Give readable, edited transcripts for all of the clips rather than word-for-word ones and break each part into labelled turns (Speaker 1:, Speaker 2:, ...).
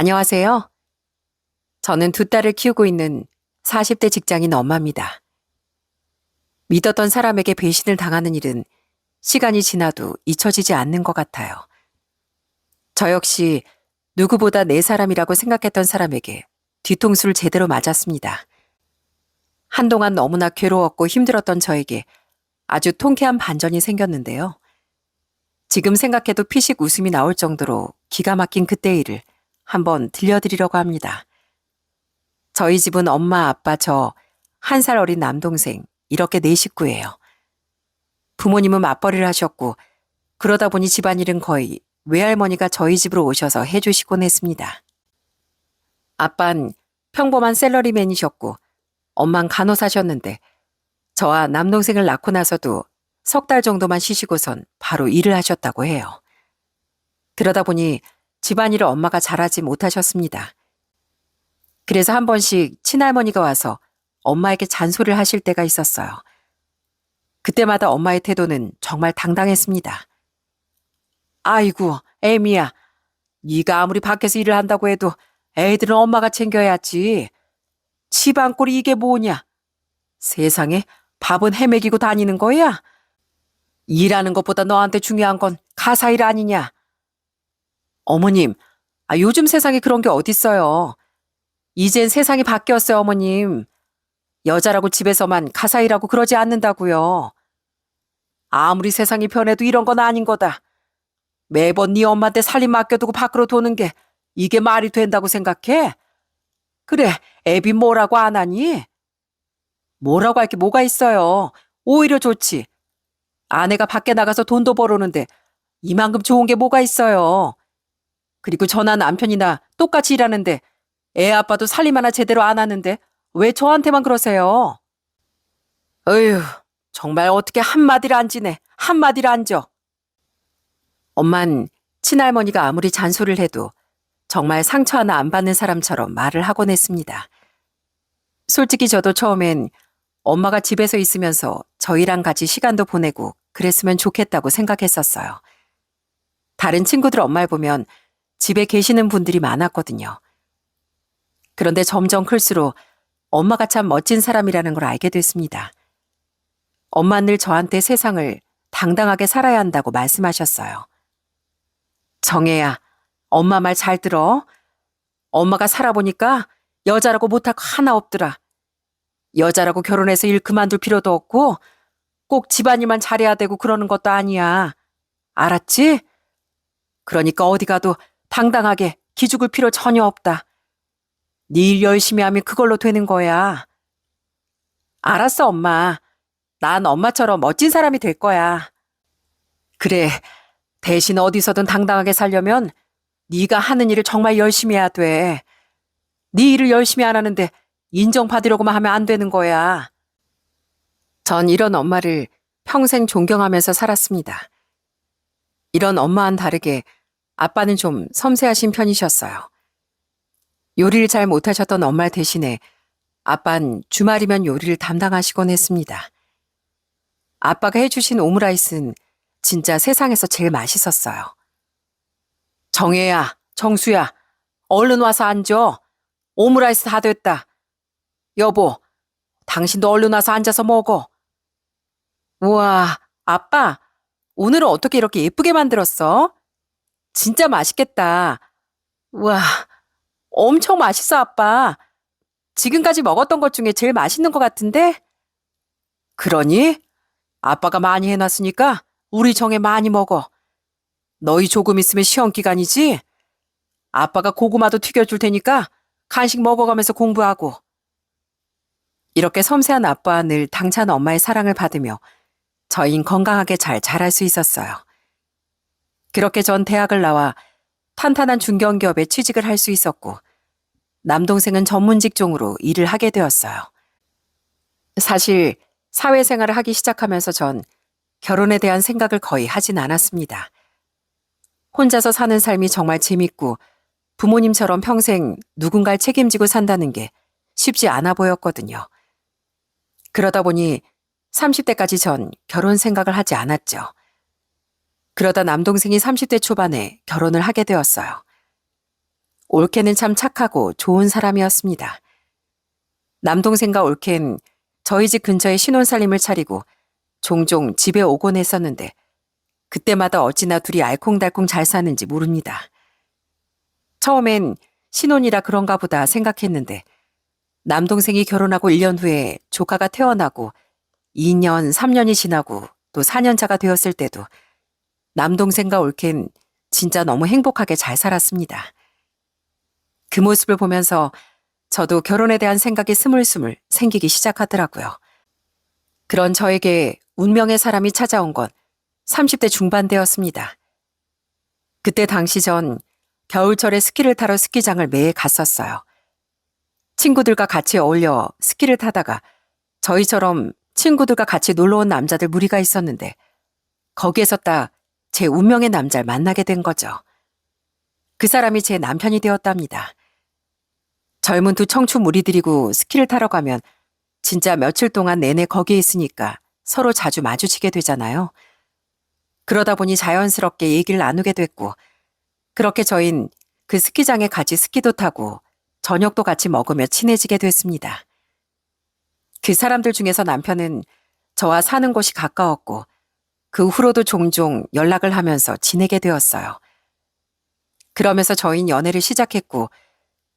Speaker 1: 안녕하세요. 저는 두 딸을 키우고 있는 40대 직장인 엄마입니다. 믿었던 사람에게 배신을 당하는 일은 시간이 지나도 잊혀지지 않는 것 같아요. 저 역시 누구보다 내 사람이라고 생각했던 사람에게 뒤통수를 제대로 맞았습니다. 한동안 너무나 괴로웠고 힘들었던 저에게 아주 통쾌한 반전이 생겼는데요. 지금 생각해도 피식 웃음이 나올 정도로 기가 막힌 그때 일을 한번 들려드리려고 합니다. 저희 집은 엄마, 아빠, 저, 1살 어린 남동생, 이렇게 4식구예요. 부모님은 맞벌이를 하셨고, 그러다 보니 집안일은 거의 외할머니가 저희 집으로 오셔서 해주시곤 했습니다. 아빤 평범한 샐러리맨이셨고, 엄만 간호사셨는데, 저와 남동생을 낳고 나서도 3달 정도만 쉬시고선 바로 일을 하셨다고 해요. 그러다 보니 집안일을 엄마가 잘하지 못하셨습니다. 그래서 한 번씩 친할머니가 와서 엄마에게 잔소리를 하실 때가 있었어요. 그때마다 엄마의 태도는 정말 당당했습니다. 아이고, 애미야. 네가 아무리 밖에서 일을 한다고 해도 애들은 엄마가 챙겨야지. 집안꼴이 이게 뭐냐? 세상에 밥은 헤매기고 다니는 거야? 일하는 것보다 너한테 중요한 건 가사일 아니냐? 어머님, 요즘 세상에 그런 게 어딨어요. 이젠 세상이 바뀌었어요, 어머님. 여자라고 집에서만 가사일하고 그러지 않는다고요. 아무리 세상이 변해도 이런 건 아닌 거다. 매번 네 엄마한테 살림 맡겨두고 밖으로 도는 게 이게 말이 된다고 생각해? 그래, 애비 뭐라고 안 하니? 뭐라고 할 게 뭐가 있어요. 오히려 좋지. 아내가 밖에 나가서 돈도 벌어오는데 이만큼 좋은 게 뭐가 있어요. 그리고 저나 남편이나 똑같이 일하는데 애 아빠도 살림 하나 제대로 안 하는데 왜 저한테만 그러세요? 어휴, 정말 어떻게 한마디를 안 지네. 한마디를 안 져. 엄만 친할머니가 아무리 잔소리를 해도 정말 상처 하나 안 받는 사람처럼 말을 하곤 했습니다. 솔직히 저도 처음엔 엄마가 집에서 있으면서 저희랑 같이 시간도 보내고 그랬으면 좋겠다고 생각했었어요. 다른 친구들 엄마를 보면 집에 계시는 분들이 많았거든요. 그런데 점점 클수록 엄마가 참 멋진 사람이라는 걸 알게 됐습니다. 엄마는 늘 저한테 세상을 당당하게 살아야 한다고 말씀하셨어요. 정혜야, 엄마 말 잘 들어. 엄마가 살아보니까 여자라고 못할 거 하나 없더라. 여자라고 결혼해서 일 그만둘 필요도 없고 꼭 집안일만 잘해야 되고 그러는 것도 아니야. 알았지? 그러니까 어디 가도 당당하게 기죽을 필요 전혀 없다. 네 일 열심히 하면 그걸로 되는 거야. 알았어, 엄마. 난 엄마처럼 멋진 사람이 될 거야. 그래, 대신 어디서든 당당하게 살려면 네가 하는 일을 정말 열심히 해야 돼. 네 일을 열심히 안 하는데 인정받으려고만 하면 안 되는 거야. 전 이런 엄마를 평생 존경하면서 살았습니다. 이런 엄마와는 다르게 아빠는 좀 섬세하신 편이셨어요. 요리를 잘 못하셨던 엄마 대신에 아빠는 주말이면 요리를 담당하시곤 했습니다. 아빠가 해주신 오므라이스는 진짜 세상에서 제일 맛있었어요. 정혜야, 정수야, 얼른 와서 앉아. 오므라이스 다 됐다. 여보, 당신도 얼른 와서 앉아서 먹어. 우와, 아빠, 오늘은 어떻게 이렇게 예쁘게 만들었어? 진짜 맛있겠다. 우와, 엄청 맛있어, 아빠. 지금까지 먹었던 것 중에 제일 맛있는 것 같은데? 그러니? 아빠가 많이 해놨으니까 우리 정혜 많이 먹어. 너희 조금 있으면 시험 기간이지? 아빠가 고구마도 튀겨줄 테니까 간식 먹어가면서 공부하고. 이렇게 섬세한 아빠와 늘 당찬 엄마의 사랑을 받으며 저희는 건강하게 잘 자랄 수 있었어요. 그렇게 전 대학을 나와 탄탄한 중견기업에 취직을 할 수 있었고 남동생은 전문 직종으로 일을 하게 되었어요. 사실 사회생활을 하기 시작하면서 전 결혼에 대한 생각을 거의 하진 않았습니다. 혼자서 사는 삶이 정말 재밌고 부모님처럼 평생 누군가를 책임지고 산다는 게 쉽지 않아 보였거든요. 그러다 보니 30대까지 전 결혼 생각을 하지 않았죠. 그러다 남동생이 30대 초반에 결혼을 하게 되었어요. 올케는 참 착하고 좋은 사람이었습니다. 남동생과 올케는 저희 집 근처에 신혼살림을 차리고 종종 집에 오곤 했었는데 그때마다 어찌나 둘이 알콩달콩 잘 사는지 모릅니다. 처음엔 신혼이라 그런가 보다 생각했는데 남동생이 결혼하고 1년 후에 조카가 태어나고 2년, 3년이 지나고 또 4년차가 되었을 때도 남동생과 올케는 진짜 너무 행복하게 잘 살았습니다. 그 모습을 보면서 저도 결혼에 대한 생각이 스물스물 생기기 시작하더라고요. 그런 저에게 운명의 사람이 찾아온 건 30대 중반대였습니다. 그때 당시 전 겨울철에 스키를 타러 스키장을 매해 갔었어요. 친구들과 같이 어울려 스키를 타다가 저희처럼 친구들과 같이 놀러 온 남자들 무리가 있었는데 거기에서 딱 제 운명의 남자를 만나게 된 거죠. 그 사람이 제 남편이 되었답니다. 젊은 두 청춘 무리들이고 스키를 타러 가면 진짜 며칠 동안 내내 거기에 있으니까 서로 자주 마주치게 되잖아요. 그러다 보니 자연스럽게 얘기를 나누게 됐고 그렇게 저흰 그 스키장에 같이 스키도 타고 저녁도 같이 먹으며 친해지게 됐습니다. 그 사람들 중에서 남편은 저와 사는 곳이 가까웠고 그 후로도 종종 연락을 하면서 지내게 되었어요. 그러면서 저흰 연애를 시작했고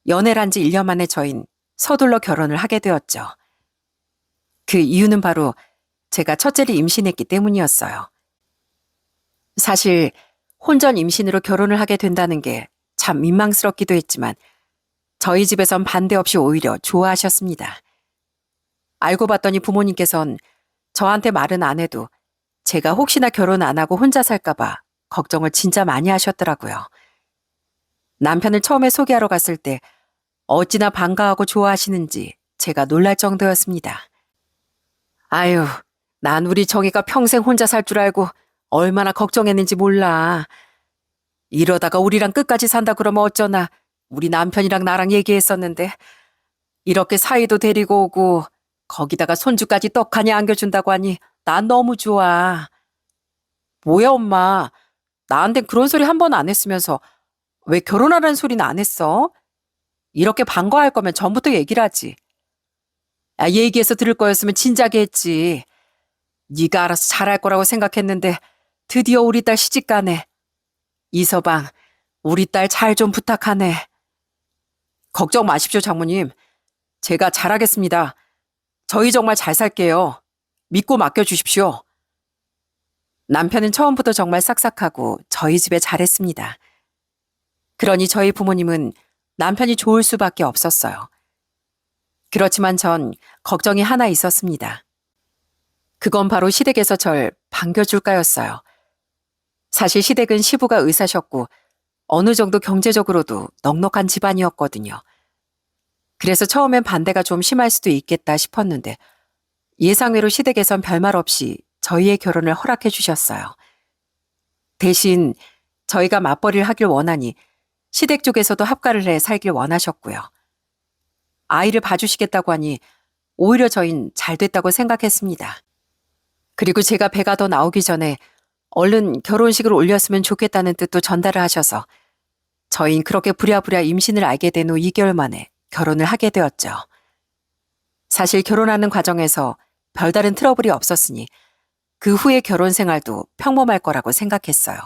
Speaker 1: 연애를 한 지 1년 만에 저흰 서둘러 결혼을 하게 되었죠. 그 이유는 바로 제가 첫째를 임신했기 때문이었어요. 사실 혼전 임신으로 결혼을 하게 된다는 게 참 민망스럽기도 했지만 저희 집에선 반대 없이 오히려 좋아하셨습니다. 알고 봤더니 부모님께선 저한테 말은 안 해도 제가 혹시나 결혼 안 하고 혼자 살까봐 걱정을 진짜 많이 하셨더라고요. 남편을 처음에 소개하러 갔을 때 어찌나 반가워하고 좋아하시는지 제가 놀랄 정도였습니다. 아유, 난 우리 정이가 평생 혼자 살 줄 알고 얼마나 걱정했는지 몰라. 이러다가 우리랑 끝까지 산다 그러면 어쩌나 우리 남편이랑 나랑 얘기했었는데 이렇게 사이도 데리고 오고 거기다가 손주까지 떡하니 안겨준다고 하니 난 너무 좋아. 뭐야 엄마, 나한텐 그런 소리 한 번 안 했으면서 왜 결혼하라는 소리는 안 했어? 이렇게 반가워할 거면 전부터 얘기를 하지. 야, 얘기해서 들을 거였으면 진작에 했지. 네가 알아서 잘할 거라고 생각했는데 드디어 우리 딸 시집가네. 이서방, 우리 딸 잘 좀 부탁하네. 걱정 마십시오, 장모님. 제가 잘하겠습니다. 저희 정말 잘 살게요. 믿고 맡겨주십시오. 남편은 처음부터 정말 싹싹하고 저희 집에 잘했습니다. 그러니 저희 부모님은 남편이 좋을 수밖에 없었어요. 그렇지만 전 걱정이 하나 있었습니다. 그건 바로 시댁에서 절 반겨줄까였어요. 사실 시댁은 시부가 의사셨고 어느 정도 경제적으로도 넉넉한 집안이었거든요. 그래서 처음엔 반대가 좀 심할 수도 있겠다 싶었는데 예상외로 시댁에선 별말 없이 저희의 결혼을 허락해 주셨어요. 대신 저희가 맞벌이를 하길 원하니 시댁 쪽에서도 합가를 해 살길 원하셨고요. 아이를 봐주시겠다고 하니 오히려 저흰 잘 됐다고 생각했습니다. 그리고 제가 배가 더 나오기 전에 얼른 결혼식을 올렸으면 좋겠다는 뜻도 전달을 하셔서 저흰 그렇게 부랴부랴 임신을 알게 된 후 2개월 만에 결혼을 하게 되었죠. 사실 결혼하는 과정에서 별다른 트러블이 없었으니 그 후의 결혼 생활도 평범할 거라고 생각했어요.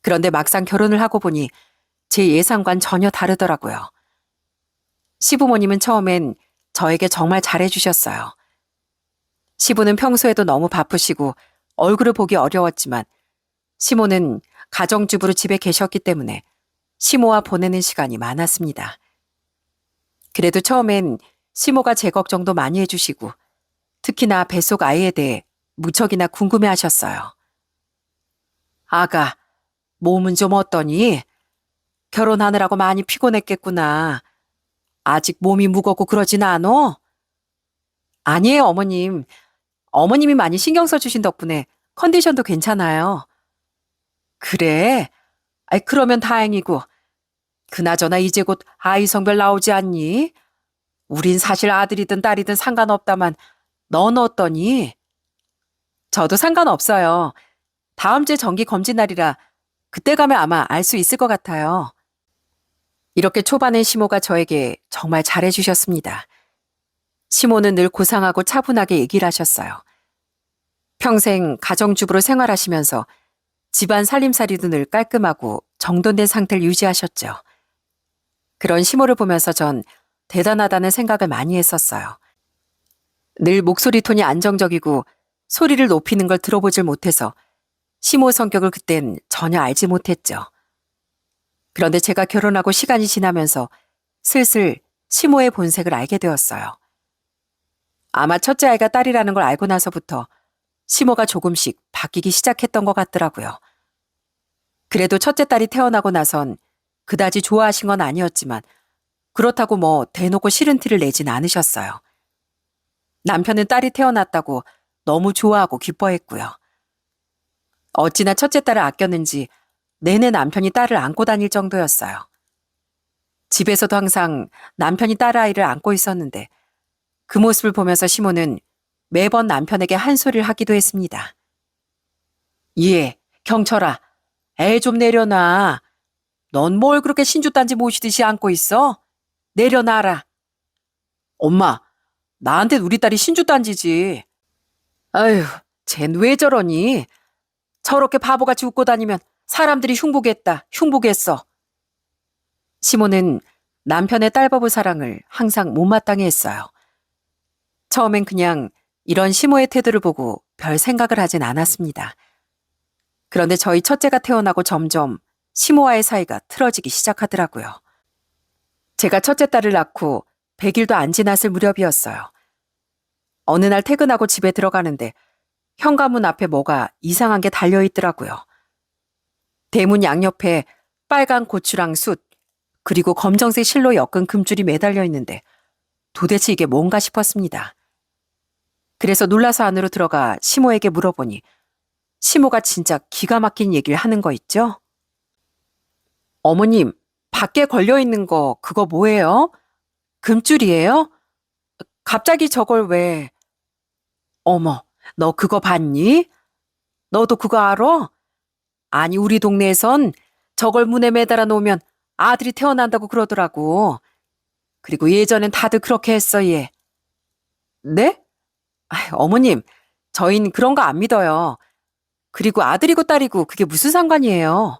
Speaker 1: 그런데 막상 결혼을 하고 보니 제 예상과는 전혀 다르더라고요. 시부모님은 처음엔 저에게 정말 잘해주셨어요. 시부는 평소에도 너무 바쁘시고 얼굴을 보기 어려웠지만 시모는 가정주부로 집에 계셨기 때문에 시모와 보내는 시간이 많았습니다. 그래도 처음엔 시모가 제 걱정도 많이 해주시고 특히나 뱃속 아이에 대해 무척이나 궁금해하셨어요. 아가, 몸은 좀 어떠니? 결혼하느라고 많이 피곤했겠구나. 아직 몸이 무겁고 그러진 않어? 아니에요, 어머님. 어머님이 많이 신경 써주신 덕분에 컨디션도 괜찮아요. 그래? 아이, 그러면 다행이고. 그나저나 이제 곧 아이 성별 나오지 않니? 우린 사실 아들이든 딸이든 상관없다만 넌 어떠니? 저도 상관없어요. 다음 주에 정기 검진 날이라 그때 가면 아마 알 수 있을 것 같아요. 이렇게 초반엔 시모가 저에게 정말 잘해주셨습니다. 시모는 늘 고상하고 차분하게 얘기를 하셨어요. 평생 가정주부로 생활하시면서 집안 살림살이도 늘 깔끔하고 정돈된 상태를 유지하셨죠. 그런 시모를 보면서 전 대단하다는 생각을 많이 했었어요. 늘 목소리 톤이 안정적이고 소리를 높이는 걸 들어보질 못해서 시모 성격을 그땐 전혀 알지 못했죠. 그런데 제가 결혼하고 시간이 지나면서 슬슬 시모의 본색을 알게 되었어요. 아마 첫째 아이가 딸이라는 걸 알고 나서부터 시모가 조금씩 바뀌기 시작했던 것 같더라고요. 그래도 첫째 딸이 태어나고 나선 그다지 좋아하신 건 아니었지만 그렇다고 뭐 대놓고 싫은 티를 내진 않으셨어요. 남편은 딸이 태어났다고 너무 좋아하고 기뻐했고요. 어찌나 첫째 딸을 아꼈는지 내내 남편이 딸을 안고 다닐 정도였어요. 집에서도 항상 남편이 딸아이를 안고 있었는데 그 모습을 보면서 시모는 매번 남편에게 한 소리를 하기도 했습니다. 예, 경철아, 애 좀 내려놔. 넌 뭘 그렇게 신주단지 모시듯이 안고 있어? 내려놔라. 엄마, 나한텐 우리 딸이 신주단지지. 아휴, 쟨 왜 저러니? 저렇게 바보같이 웃고 다니면 사람들이 흉보겠어. 시모는 남편의 딸바보 사랑을 항상 못마땅해 했어요. 처음엔 그냥 이런 시모의 태도를 보고 별 생각을 하진 않았습니다. 그런데 저희 첫째가 태어나고 점점 시모와의 사이가 틀어지기 시작하더라고요. 제가 첫째 딸을 낳고 100일도 안 지났을 무렵이었어요. 어느 날 퇴근하고 집에 들어가는데 현관문 앞에 뭐가 이상한 게 달려있더라고요. 대문 양옆에 빨간 고추랑 숯, 그리고 검정색 실로 엮은 금줄이 매달려 있는데 도대체 이게 뭔가 싶었습니다. 그래서 놀라서 안으로 들어가 시모에게 물어보니 시모가 진짜 기가 막힌 얘기를 하는 거 있죠? 어머님, 밖에 걸려있는 거 그거 뭐예요? 금줄이에요? 갑자기 저걸 왜... 어머, 너 그거 봤니? 너도 그거 알아? 아니, 우리 동네에선 저걸 문에 매달아 놓으면 아들이 태어난다고 그러더라고. 그리고 예전엔 다들 그렇게 했어, 얘. 네? 어머님, 저흰 그런 거 안 믿어요. 그리고 아들이고 딸이고 그게 무슨 상관이에요.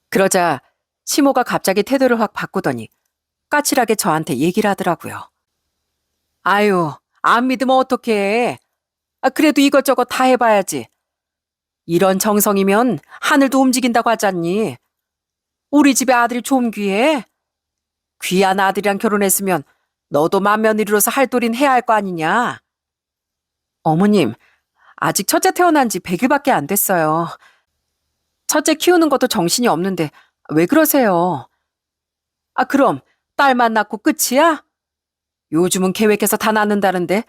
Speaker 1: 그러자 시모가 갑자기 태도를 확 바꾸더니 까칠하게 저한테 얘기를 하더라고요. 아유, 안 믿으면 어떡해. 그래도 이것저것 다 해봐야지. 이런 정성이면 하늘도 움직인다고 하잖니. 우리 집에 아들이 좀 귀해. 귀한 아들이랑 결혼했으면 너도 맏며느리로서 할 도리는 해야 할 거 아니냐. 어머님, 아직 첫째 태어난 지 100일밖에 안 됐어요. 첫째 키우는 것도 정신이 없는데 왜 그러세요? 그럼 딸만 낳고 끝이야? 요즘은 계획해서 다 낳는다는데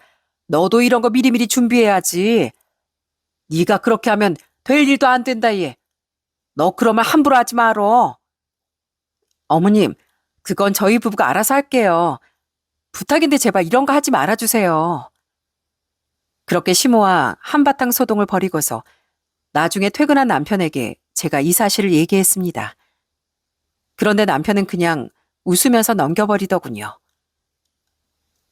Speaker 1: 너도 이런 거 미리미리 준비해야지. 네가 그렇게 하면 될 일도 안 된다 얘. 너 그러면 함부로 하지 말어. 어머님, 그건 저희 부부가 알아서 할게요. 부탁인데 제발 이런 거 하지 말아주세요. 그렇게 시모와 한바탕 소동을 벌이고서 나중에 퇴근한 남편에게 제가 이 사실을 얘기했습니다. 그런데 남편은 그냥 웃으면서 넘겨버리더군요.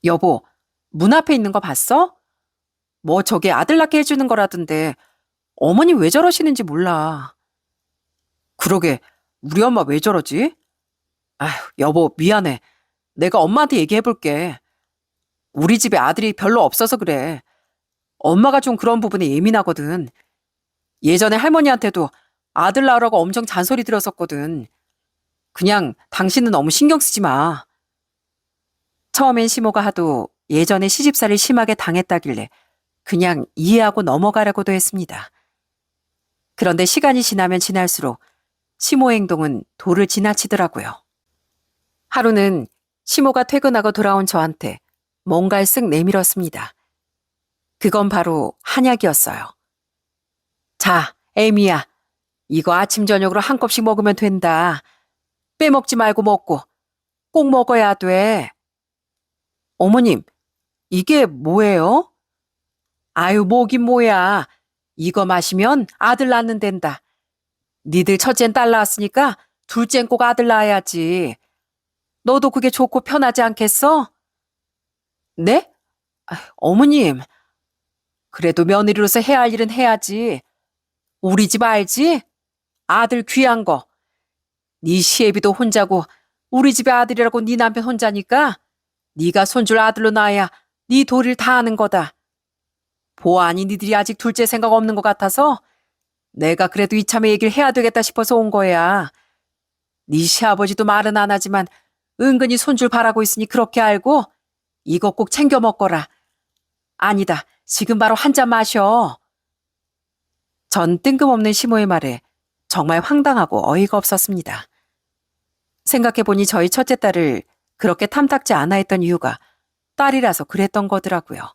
Speaker 1: 여보, 문 앞에 있는 거 봤어? 뭐 저게 아들 낳게 해주는 거라던데 어머님 왜 저러시는지 몰라. 그러게, 우리 엄마 왜 저러지? 아휴, 여보, 미안해. 내가 엄마한테 얘기해볼게. 우리 집에 아들이 별로 없어서 그래. 엄마가 좀 그런 부분에 예민하거든. 예전에 할머니한테도 아들 낳으라고 엄청 잔소리 들었었거든. 그냥 당신은 너무 신경 쓰지 마. 처음엔 시모가 하도 예전에 시집살이를 심하게 당했다길래 그냥 이해하고 넘어가려고도 했습니다. 그런데 시간이 지나면 지날수록 시모 행동은 도를 지나치더라고요. 하루는 시모가 퇴근하고 돌아온 저한테 뭔가를 쓱 내밀었습니다. 그건 바로 한약이었어요. 자, 에미야, 이거 아침 저녁으로 한 컵씩 먹으면 된다. 빼먹지 말고 먹고 꼭 먹어야 돼. 어머님, 이게 뭐예요? 아유, 뭐긴 뭐야. 이거 마시면 아들 낳는 된다. 니들 첫째는 딸 낳았으니까 둘째는 꼭 아들 낳아야지. 너도 그게 좋고 편하지 않겠어? 네? 어머님, 그래도 며느리로서 해야 할 일은 해야지. 우리 집 알지? 아들 귀한 거. 네 시애비도 혼자고 우리 집의 아들이라고 네 남편 혼자니까 네가 손줄 아들로 낳아야 네 도리를 다 하는 거다. 보아하니 니들이 아직 둘째 생각 없는 것 같아서 내가 그래도 이참에 얘기를 해야 되겠다 싶어서 온 거야. 네 시아버지도 말은 안 하지만 은근히 손줄 바라고 있으니 그렇게 알고 이거 꼭 챙겨 먹거라. 아니다, 지금 바로 한 잔 마셔. 전 뜬금없는 시모의 말에 정말 황당하고 어이가 없었습니다. 생각해보니 저희 첫째 딸을 그렇게 탐탁지 않아 했던 이유가 딸이라서 그랬던 거더라고요.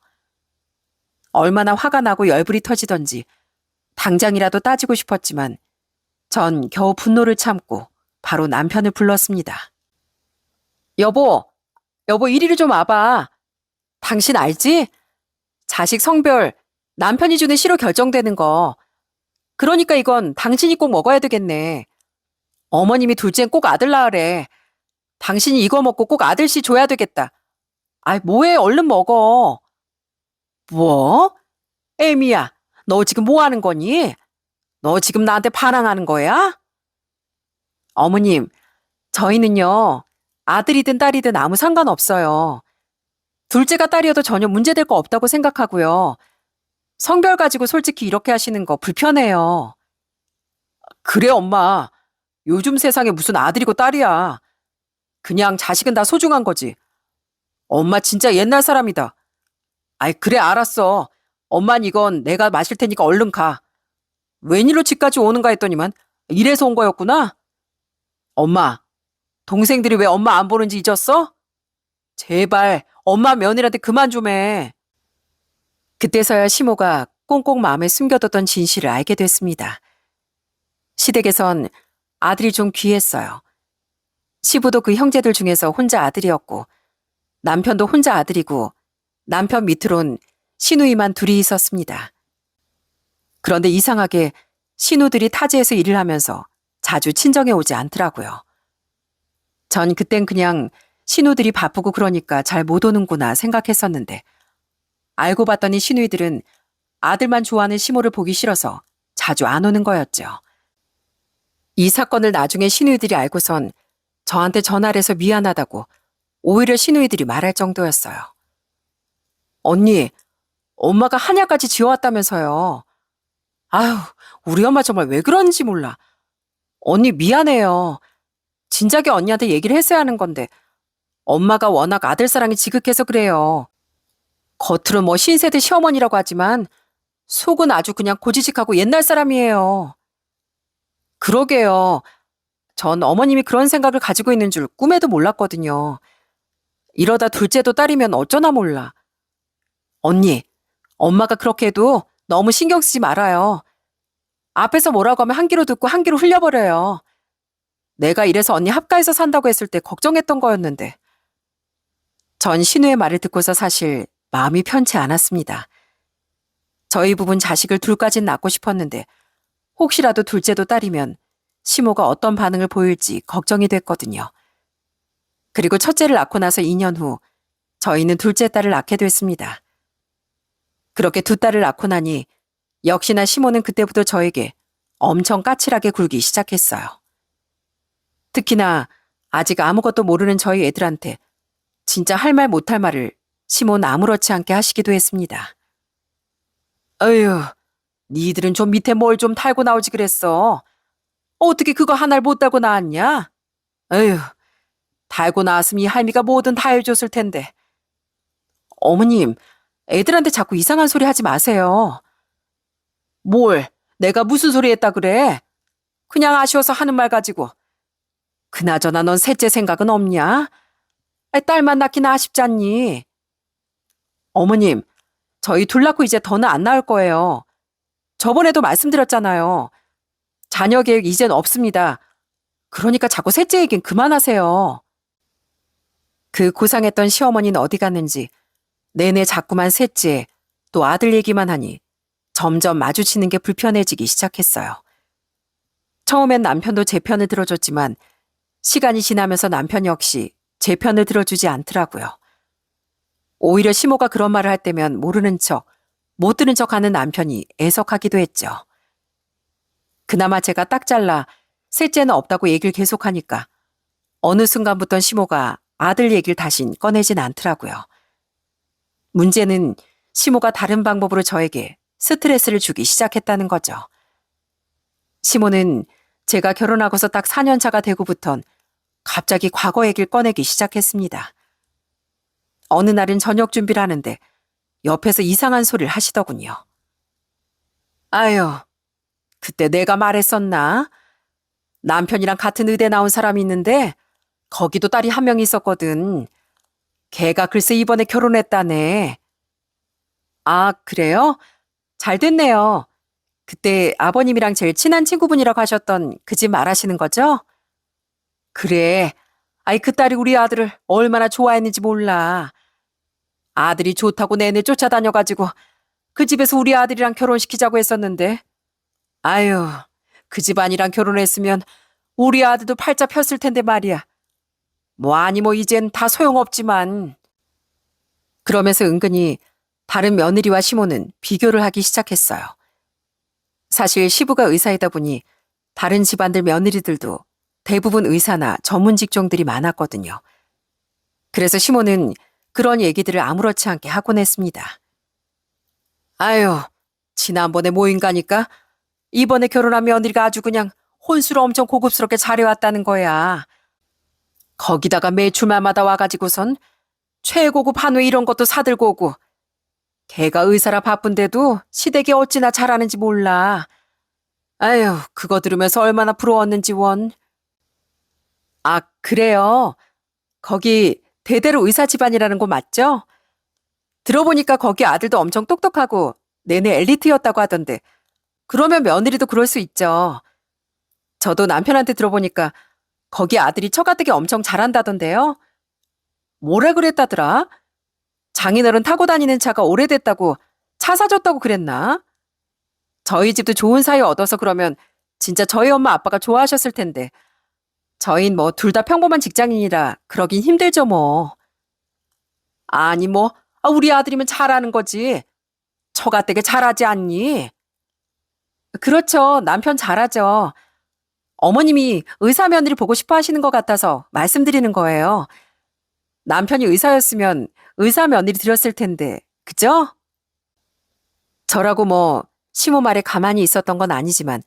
Speaker 1: 얼마나 화가 나고 열불이 터지던지 당장이라도 따지고 싶었지만 전 겨우 분노를 참고 바로 남편을 불렀습니다. 여보, 여보 이리로 좀 와봐. 당신 알지? 자식 성별 남편이 주는 시로 결정되는 거. 그러니까 이건 당신이 꼭 먹어야 되겠네. 어머님이 둘째는 꼭 아들 낳으래. 당신이 이거 먹고 꼭 아들씨 줘야 되겠다. 아이 뭐해 얼른 먹어. 뭐? 에미야, 너 지금 뭐 하는 거니? 너 지금 나한테 반항하는 거야? 어머님, 저희는요, 아들이든 딸이든 아무 상관없어요. 둘째가 딸이어도 전혀 문제될 거 없다고 생각하고요. 성별 가지고 솔직히 이렇게 하시는 거 불편해요. 그래, 엄마. 요즘 세상에 무슨 아들이고 딸이야. 그냥 자식은 다 소중한 거지. 엄마 진짜 옛날 사람이다. 아이, 그래, 알았어. 엄만 이건 내가 마실 테니까 얼른 가. 웬일로 집까지 오는가 했더니만 이래서 온 거였구나. 엄마, 동생들이 왜 엄마 안 보는지 잊었어? 제발 엄마 며느리한테 그만 좀 해. 그때서야 시모가 꽁꽁 마음에 숨겨뒀던 진실을 알게 됐습니다. 시댁에선 아들이 좀 귀했어요. 시부도 그 형제들 중에서 혼자 아들이었고 남편도 혼자 아들이고 남편 밑으론 시누이만 둘이 있었습니다. 그런데 이상하게 시누들이 타지에서 일을 하면서 자주 친정에 오지 않더라고요. 전 그땐 그냥 시누들이 바쁘고 그러니까 잘 못 오는구나 생각했었는데 알고 봤더니 시누이들은 아들만 좋아하는 시모를 보기 싫어서 자주 안 오는 거였죠. 이 사건을 나중에 시누이들이 알고선 저한테 전화를 해서 미안하다고 오히려 시누이들이 말할 정도였어요. 언니, 엄마가 한약까지 지어왔다면서요. 아휴, 우리 엄마 정말 왜 그런지 몰라. 언니 미안해요. 진작에 언니한테 얘기를 했어야 하는 건데 엄마가 워낙 아들 사랑이 지극해서 그래요. 겉으로 뭐 신세대 시어머니라고 하지만 속은 아주 그냥 고지식하고 옛날 사람이에요. 그러게요. 전 어머님이 그런 생각을 가지고 있는 줄 꿈에도 몰랐거든요. 이러다 둘째도 딸이면 어쩌나 몰라. 언니, 엄마가 그렇게 해도 너무 신경 쓰지 말아요. 앞에서 뭐라고 하면 한 귀로 듣고 한 귀로 흘려버려요. 내가 이래서 언니 합가해서 산다고 했을 때 걱정했던 거였는데. 전 신우의 말을 듣고서 사실 마음이 편치 않았습니다. 저희 부부는 자식을 둘까진 낳고 싶었는데 혹시라도 둘째도 딸이면 시모가 어떤 반응을 보일지 걱정이 됐거든요. 그리고 첫째를 낳고 나서 2년 후 저희는 둘째 딸을 낳게 됐습니다. 그렇게 두 딸을 낳고 나니 역시나 시모는 그때부터 저에게 엄청 까칠하게 굴기 시작했어요. 특히나 아직 아무것도 모르는 저희 애들한테 진짜 할 말 못할 말을 시모는 아무렇지 않게 하시기도 했습니다. 어휴, 니들은 좀 밑에 뭘 좀 달고 나오지 그랬어. 어떻게 그거 하나를 못 달고 나왔냐? 어휴, 달고 나왔으면 이 할미가 뭐든 다 해줬을 텐데. 어머님, 애들한테 자꾸 이상한 소리 하지 마세요. 뭘, 내가 무슨 소리 했다 그래? 그냥 아쉬워서 하는 말 가지고. 그나저나 넌 셋째 생각은 없냐? 딸만 낳긴 아쉽잖니. 어머님, 저희 둘 낳고 이제 더는 안 낳을 거예요. 저번에도 말씀드렸잖아요. 자녀 계획 이젠 없습니다. 그러니까 자꾸 셋째 얘긴 그만하세요. 그 고상했던 시어머니는 어디 갔는지 내내 자꾸만 셋째, 또 아들 얘기만 하니 점점 마주치는 게 불편해지기 시작했어요. 처음엔 남편도 제 편을 들어줬지만 시간이 지나면서 남편 역시 제 편을 들어주지 않더라고요. 오히려 시모가 그런 말을 할 때면 모르는 척, 못 들은 척 하는 남편이 애석하기도 했죠. 그나마 제가 딱 잘라 셋째는 없다고 얘기를 계속하니까 어느 순간부터 시모가 아들 얘기를 다신 꺼내진 않더라고요. 문제는 시모가 다른 방법으로 저에게 스트레스를 주기 시작했다는 거죠. 시모는 제가 결혼하고서 딱 4년 차가 되고부턴 갑자기 과거 얘기를 꺼내기 시작했습니다. 어느 날은 저녁 준비를 하는데 옆에서 이상한 소리를 하시더군요. 아유, 그때 내가 말했었나? 남편이랑 같은 의대 나온 사람이 있는데 거기도 딸이 한 명 있었거든. 걔가 글쎄 이번에 결혼했다네. 아, 그래요? 잘 됐네요. 그때 아버님이랑 제일 친한 친구분이라고 하셨던 그 집 말하시는 거죠? 그래. 아이, 그 딸이 우리 아들을 얼마나 좋아했는지 몰라. 아들이 좋다고 내내 쫓아다녀가지고 그 집에서 우리 아들이랑 결혼시키자고 했었는데. 아유, 그 집안이랑 결혼했으면 우리 아들도 팔자 폈을 텐데 말이야. 뭐 아니 뭐 이젠 다 소용없지만. 그러면서 은근히 다른 며느리와 시모는 비교를 하기 시작했어요. 사실 시부가 의사이다 보니 다른 집안들 며느리들도 대부분 의사나 전문 직종들이 많았거든요. 그래서 시모는 그런 얘기들을 아무렇지 않게 하곤 했습니다. 아유, 지난번에 모임 가니까 이번에 결혼한 며느리가 아주 그냥 혼수를 엄청 고급스럽게 잘해왔다는 거야. 거기다가 매출마다 와가지고선 최고급 한우 이런 것도 사들고 오고. 걔가 의사라 바쁜데도 시댁이 어찌나 잘하는지 몰라. 아유, 그거 들으면서 얼마나 부러웠는지 원. 아, 그래요? 거기 대대로 의사 집안이라는 거 맞죠? 들어보니까 거기 아들도 엄청 똑똑하고 내내 엘리트였다고 하던데 그러면 며느리도 그럴 수 있죠. 저도 남편한테 들어보니까 거기 아들이 처가되게 엄청 잘한다던데요. 뭐라 그랬다더라? 장인어른 타고 다니는 차가 오래됐다고 차 사줬다고 그랬나? 저희 집도 좋은 사이 얻어서 그러면 진짜 저희 엄마 아빠가 좋아하셨을 텐데 저흰 뭐 둘 다 평범한 직장인이라 그러긴 힘들죠 뭐. 아니 뭐 우리 아들이면 잘하는 거지. 처가되게 잘하지 않니? 그렇죠. 남편 잘하죠. 어머님이 의사 며느리 보고 싶어 하시는 것 같아서 말씀드리는 거예요. 남편이 의사였으면 의사 며느리 드렸을 텐데, 그죠? 저라고 뭐 시모 말에 가만히 있었던 건 아니지만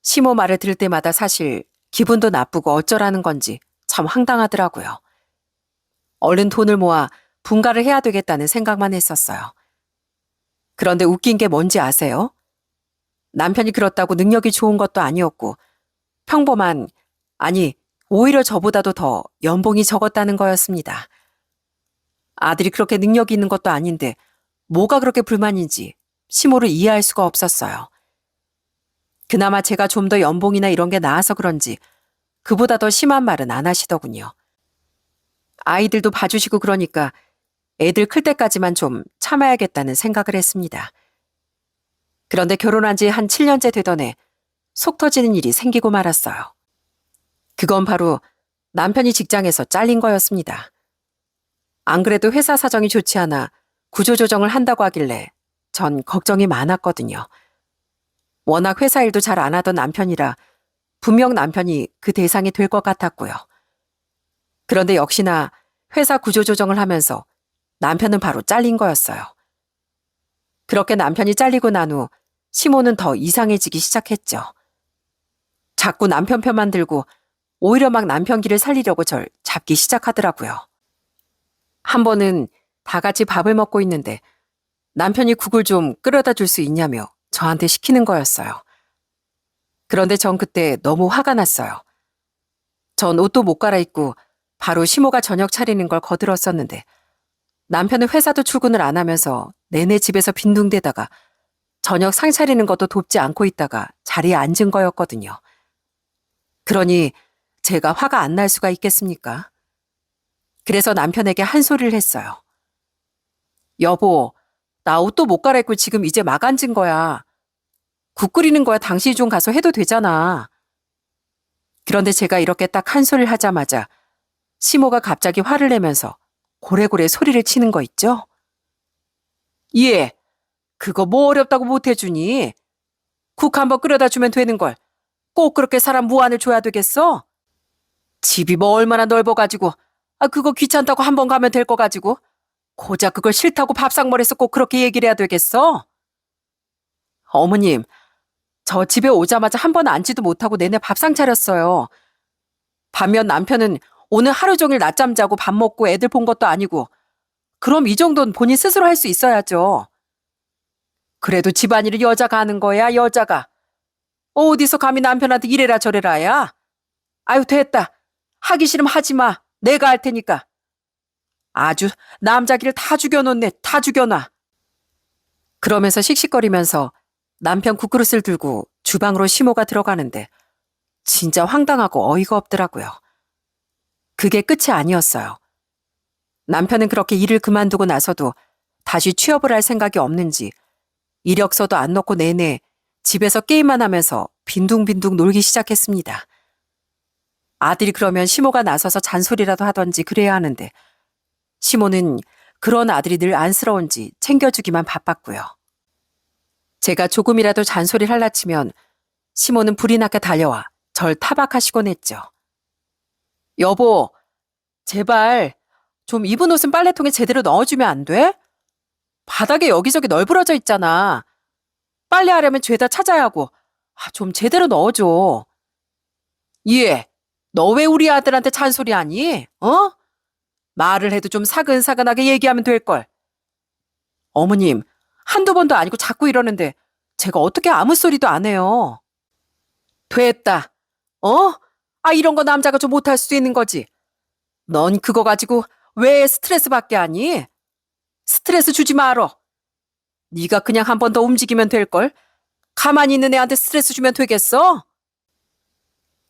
Speaker 1: 시모 말을 들을 때마다 사실 기분도 나쁘고 어쩌라는 건지 참 황당하더라고요. 얼른 돈을 모아 분가를 해야 되겠다는 생각만 했었어요. 그런데 웃긴 게 뭔지 아세요? 남편이 그렇다고 능력이 좋은 것도 아니었고 평범한, 아니 오히려 저보다도 더 연봉이 적었다는 거였습니다. 아들이 그렇게 능력이 있는 것도 아닌데 뭐가 그렇게 불만인지 시모를 이해할 수가 없었어요. 그나마 제가 좀 더 연봉이나 이런 게 나아서 그런지 그보다 더 심한 말은 안 하시더군요. 아이들도 봐주시고 그러니까 애들 클 때까지만 좀 참아야겠다는 생각을 했습니다. 그런데 결혼한 지 한 7년째 되던 해 속 터지는 일이 생기고 말았어요. 그건 바로 남편이 직장에서 잘린 거였습니다. 안 그래도 회사 사정이 좋지 않아 구조조정을 한다고 하길래 전 걱정이 많았거든요. 워낙 회사 일도 잘 안 하던 남편이라 분명 남편이 그 대상이 될 것 같았고요. 그런데 역시나 회사 구조조정을 하면서 남편은 바로 잘린 거였어요. 그렇게 남편이 잘리고 난 후 시모는 더 이상해지기 시작했죠. 자꾸 남편 편만 들고 오히려 막 남편 길을 살리려고 절 잡기 시작하더라고요. 한 번은 다 같이 밥을 먹고 있는데 남편이 국을 좀 끓여다 줄 수 있냐며 저한테 시키는 거였어요. 그런데 전 그때 너무 화가 났어요. 전 옷도 못 갈아입고 바로 시모가 저녁 차리는 걸 거들었었는데 남편은 회사도 출근을 안 하면서 내내 집에서 빈둥대다가 저녁 상 차리는 것도 돕지 않고 있다가 자리에 앉은 거였거든요. 그러니 제가 화가 안 날 수가 있겠습니까? 그래서 남편에게 한 소리를 했어요. 여보, 나 옷도 못 갈아입고 지금 이제 막 앉은 거야. 국 끓이는 거야 당신이 좀 가서 해도 되잖아. 그런데 제가 이렇게 딱 한 소리를 하자마자 시모가 갑자기 화를 내면서 고래고래 소리를 치는 거 있죠? 예, 그거 뭐 어렵다고 못 해주니? 국 한번 끓여다 주면 되는 걸. 꼭 그렇게 사람 무안을 줘야 되겠어? 집이 뭐 얼마나 넓어가지고, 그거 귀찮다고 한 번 가면 될 거 가지고, 고작 그걸 싫다고 밥상머리에서 꼭 그렇게 얘기를 해야 되겠어? 어머님, 저 집에 오자마자 한 번 앉지도 못하고 내내 밥상 차렸어요. 반면 남편은 오늘 하루 종일 낮잠 자고 밥 먹고 애들 본 것도 아니고, 그럼 이 정도는 본인 스스로 할 수 있어야죠. 그래도 집안일을 여자가 하는 거야, 여자가. 어디서 감히 남편한테 이래라 저래라야? 아유, 됐다. 하기 싫으면 하지 마. 내가 할 테니까. 아주 남자기를 다 죽여놓네, 다 죽여놔. 그러면서 씩씩거리면서 남편 국그릇을 들고 주방으로 시모가 들어가는데 진짜 황당하고 어이가 없더라고요. 그게 끝이 아니었어요. 남편은 그렇게 일을 그만두고 나서도 다시 취업을 할 생각이 없는지 이력서도 안 넣고 내내 집에서 게임만 하면서 빈둥빈둥 놀기 시작했습니다. 아들이 그러면 시모가 나서서 잔소리라도 하던지 그래야 하는데 시모는 그런 아들이 늘 안쓰러운지 챙겨주기만 바빴고요. 제가 조금이라도 잔소리를 할라치면 시모는 불이 나게 달려와 절 타박하시곤 했죠. 여보, 제발 좀 입은 옷은 빨래통에 제대로 넣어주면 안 돼? 바닥에 여기저기 널브러져 있잖아. 빨래하려면 죄다 찾아야 하고 좀 제대로 넣어줘. 예, 너 왜 우리 아들한테 잔소리하니? 어? 말을 해도 좀 사근사근하게 얘기하면 될걸. 어머님, 한두 번도 아니고 자꾸 이러는데 제가 어떻게 아무 소리도 안 해요. 됐다. 어? 이런 거 남자가 좀 못할 수도 있는 거지. 넌 그거 가지고 왜 스트레스 받게 하니? 스트레스 주지 말어. 네가 그냥 한 번 더 움직이면 될걸. 가만히 있는 애한테 스트레스 주면 되겠어?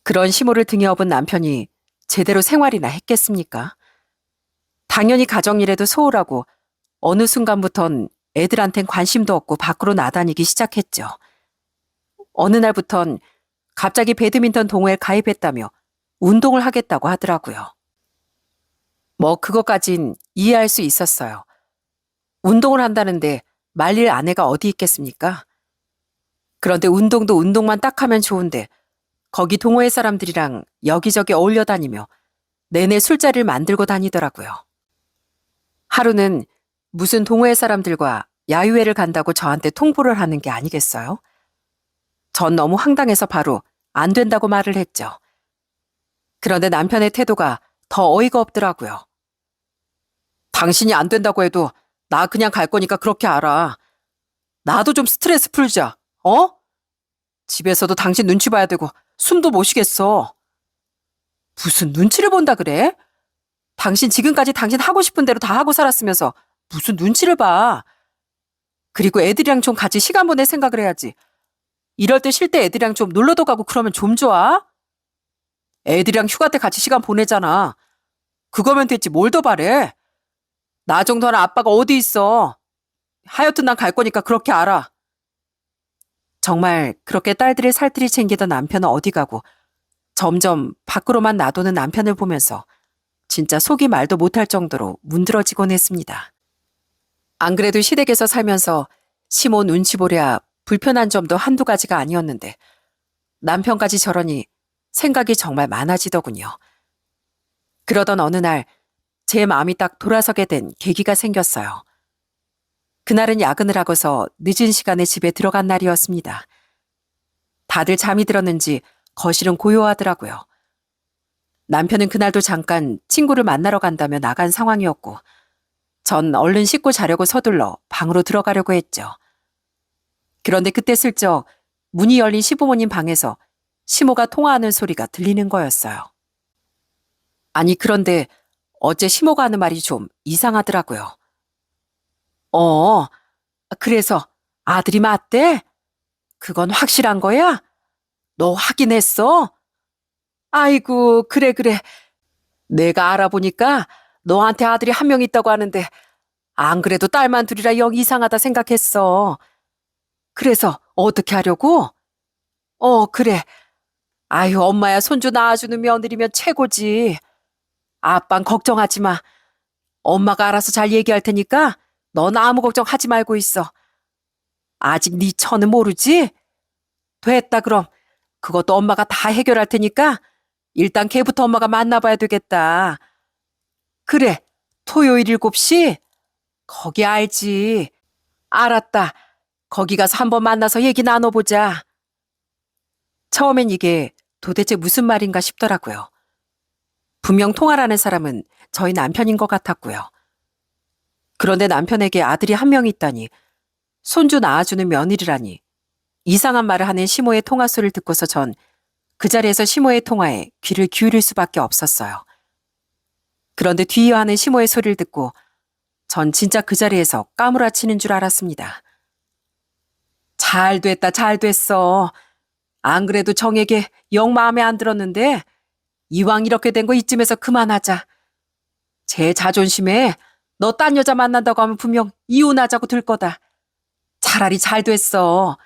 Speaker 1: 그런 시모를 등에 업은 남편이 제대로 생활이나 했겠습니까? 당연히 가정일에도 소홀하고 어느 순간부턴 애들한텐 관심도 없고 밖으로 나다니기 시작했죠. 어느 날부턴 갑자기 배드민턴 동호회에 가입했다며 운동을 하겠다고 하더라고요. 뭐 그것까진 이해할 수 있었어요. 운동을 한다는데 말릴 아내가 어디 있겠습니까? 그런데 운동도 운동만 딱 하면 좋은데 거기 동호회 사람들이랑 여기저기 어울려 다니며 내내 술자리를 만들고 다니더라고요. 하루는 무슨 동호회 사람들과 야유회를 간다고 저한테 통보를 하는 게 아니겠어요? 전 너무 황당해서 바로 안 된다고 말을 했죠. 그런데 남편의 태도가 더 어이가 없더라고요. 당신이 안 된다고 해도 나 그냥 갈 거니까 그렇게 알아. 나도 좀 스트레스 풀자. 어? 집에서도 당신 눈치 봐야 되고 숨도 못 쉬겠어. 무슨 눈치를 본다 그래? 당신 지금까지 당신 하고 싶은 대로 다 하고 살았으면서 무슨 눈치를 봐. 그리고 애들이랑 좀 같이 시간 보낼 생각을 해야지. 이럴 때 쉴 때 애들이랑 좀 놀러도 가고 그러면 좀 좋아? 애들이랑 휴가 때 같이 시간 보내잖아. 그거면 됐지 뭘 더 바래. 나 정도 하는 아빠가 어디 있어. 하여튼 난 갈 거니까 그렇게 알아. 정말 그렇게 딸들의 살뜰히 챙기던 남편은 어디 가고 점점 밖으로만 놔두는 남편을 보면서 진짜 속이 말도 못할 정도로 문드러지곤 했습니다. 안 그래도 시댁에서 살면서 시모 눈치 보랴 불편한 점도 한두 가지가 아니었는데 남편까지 저러니 생각이 정말 많아지더군요. 그러던 어느 날 제 마음이 딱 돌아서게 된 계기가 생겼어요. 그날은 야근을 하고서 늦은 시간에 집에 들어간 날이었습니다. 다들 잠이 들었는지 거실은 고요하더라고요. 남편은 그날도 잠깐 친구를 만나러 간다며 나간 상황이었고 전 얼른 씻고 자려고 서둘러 방으로 들어가려고 했죠. 그런데 그때 슬쩍 문이 열린 시부모님 방에서 시모가 통화하는 소리가 들리는 거였어요. 아니 그런데 어제 시모가 하는 말이 좀 이상하더라고요. 그래서 아들이 맞대? 그건 확실한 거야? 너 확인했어? 아이고, 그래. 내가 알아보니까 너한테 아들이 한 명 있다고 하는데 안 그래도 딸만 둘이라 영 이상하다 생각했어. 그래서 어떻게 하려고? 그래. 아유, 엄마야 손주 낳아주는 며느리면 최고지. 아빤 걱정하지 마. 엄마가 알아서 잘 얘기할 테니까 넌 아무 걱정하지 말고 있어. 아직 네 처는 모르지? 됐다 그럼. 그것도 엄마가 다 해결할 테니까 일단 걔부터 엄마가 만나봐야 되겠다. 그래, 토요일 7시? 거기 알지. 알았다. 거기 가서 한번 만나서 얘기 나눠보자. 처음엔 이게 도대체 무슨 말인가 싶더라고요. 분명 통화라는 사람은 저희 남편인 것 같았고요. 그런데 남편에게 아들이 한 명 있다니, 손주 낳아주는 며느리라니, 이상한 말을 하는 시모의 통화 소리를 듣고서 전 그 자리에서 시모의 통화에 귀를 기울일 수밖에 없었어요. 그런데 뒤이어하는 시모의 소리를 듣고 전 진짜 그 자리에서 까무라치는 줄 알았습니다. 잘 됐다, 잘 됐어. 안 그래도 정에게 영 마음에 안 들었는데 이왕 이렇게 된 거 이쯤에서 그만하자. 제 자존심에 너 딴 여자 만난다고 하면 분명 이혼하자고 들 거다. 차라리 잘 됐어.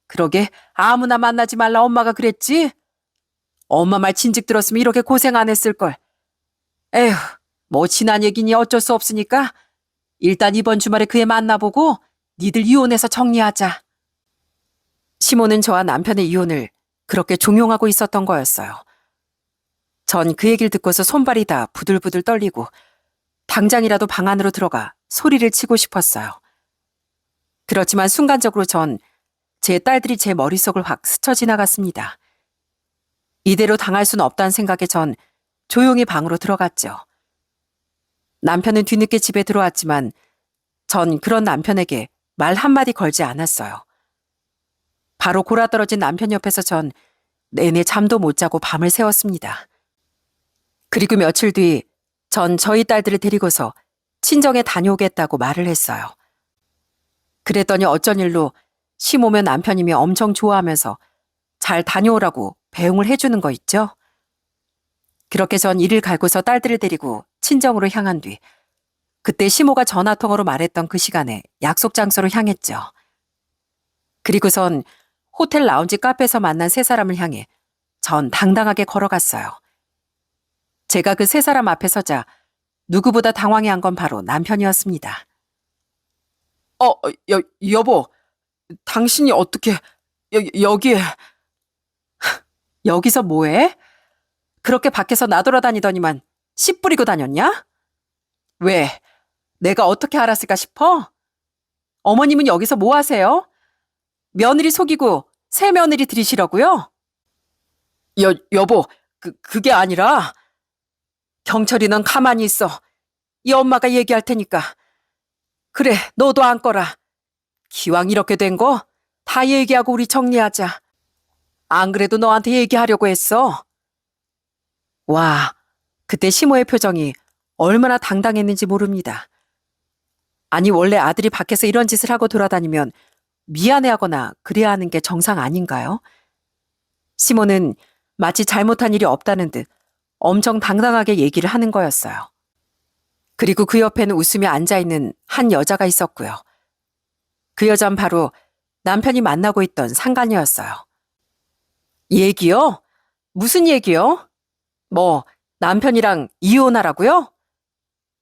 Speaker 1: 그러게 아무나 만나지 말라 엄마가 그랬지? 엄마 말 진즉 들었으면 이렇게 고생 안 했을걸. 에휴, 뭐 지난 얘기니 어쩔 수 없으니까 일단 이번 주말에 그 애 만나보고 니들 이혼해서 정리하자. 시모는 저와 남편의 이혼을 그렇게 종용하고 있었던 거였어요. 전 그 얘기를 듣고서 손발이 다 부들부들 떨리고 당장이라도 방 안으로 들어가 소리를 치고 싶었어요. 그렇지만 순간적으로 전 제 딸들이 제 머릿속을 확 스쳐 지나갔습니다. 이대로 당할 수는 없다는 생각에 전 조용히 방으로 들어갔죠. 남편은 뒤늦게 집에 들어왔지만 전 그런 남편에게 말 한마디 걸지 않았어요. 바로 골아떨어진 남편 옆에서 전 내내 잠도 못 자고 밤을 새웠습니다. 그리고 며칠 뒤 전 저희 딸들을 데리고서 친정에 다녀오겠다고 말을 했어요. 그랬더니 어쩐 일로 시모면 남편이며 엄청 좋아하면서 잘 다녀오라고 배웅을 해주는 거 있죠? 그렇게 전 이를 갈고서 딸들을 데리고 친정으로 향한 뒤 그때 시모가 전화통화로 말했던 그 시간에 약속 장소로 향했죠. 그리고선 호텔 라운지 카페에서 만난 세 사람을 향해 전 당당하게 걸어갔어요. 제가 그 세 사람 앞에 서자 누구보다 당황해한 건 바로 남편이었습니다. 여보, 당신이 어떻게 여기에... 여기서 뭐해? 그렇게 밖에서 나돌아다니더니만 씨 뿌리고 다녔냐? 왜? 내가 어떻게 알았을까 싶어? 어머님은 여기서 뭐 하세요? 며느리 속이고 새 며느리 들이시려고요? 여보, 그게 아니라... 경철이 넌 가만히 있어. 이 엄마가 얘기할 테니까. 그래, 너도 앉거라. 기왕 이렇게 된 거 다 얘기하고 우리 정리하자. 안 그래도 너한테 얘기하려고 했어. 와, 그때 시모의 표정이 얼마나 당당했는지 모릅니다. 아니 원래 아들이 밖에서 이런 짓을 하고 돌아다니면 미안해하거나 그래야 하는 게 정상 아닌가요? 시모는 마치 잘못한 일이 없다는 듯 엄청 당당하게 얘기를 하는 거였어요. 그리고 그 옆에는 웃으며 앉아있는 한 여자가 있었고요. 그 여잔 바로 남편이 만나고 있던 상간녀였어요. 얘기요? 무슨 얘기요? 뭐 남편이랑 이혼하라고요?